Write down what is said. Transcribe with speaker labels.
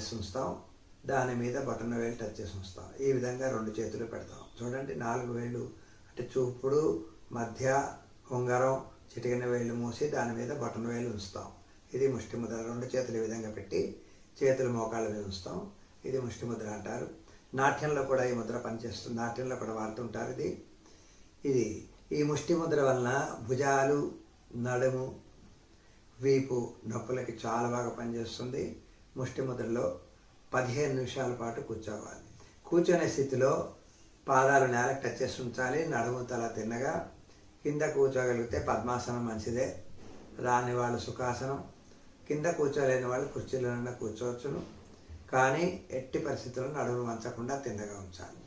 Speaker 1: చేసి ఉంచుతాం. దాని మీద బొటన వేలు టచ్ చేసి ఉంచుతాం. ఈ విధంగా 2 చేతులు పెడతాం. చూడండి, 4 వేళ్ళు అంటే చూపుడు, మధ్య, ఉంగరం, చిటికెన వేళ్ళు మూసి దాని మీద బొటన వేలు ఉంచుతాం. ఇది ముష్టి ముద్ర. 2 చేతులు ఈ విధంగా పెట్టి చేతులు మోకాళ్ళ మీద ఉంచుతాం. ఇది ముష్టి ముద్ర అంటారు. నాట్యంలో కూడా ఈ ముద్ర పనిచేస్తుంది. నాట్యంలో కూడా వాడుతుంటారు ఇది. ఈ ముష్టి ముద్ర వలన భుజాలు, నడుము, వీపు నొప్పులకి చాలా బాగా పనిచేస్తుంది. ముష్టి ముద్రలో 15 నిమిషాల పాటు కూర్చోవాలి. కూర్చునే స్థితిలో పాదాలు నేలకు టచ్ చేసి ఉంచాలి. నడుము తల తిన్నగా. కింద కూర్చోగలిగితే పద్మాసనం మంచిదే. రాని వాళ్ళు సుఖాసనం. కింద కూర్చోలేని వాళ్ళు కుర్చీలో కూర్చోవచ్చును. కానీ ఎట్టి పరిస్థితుల్లో నడుము వంచకుండా తిన్నగా ఉంచాలి.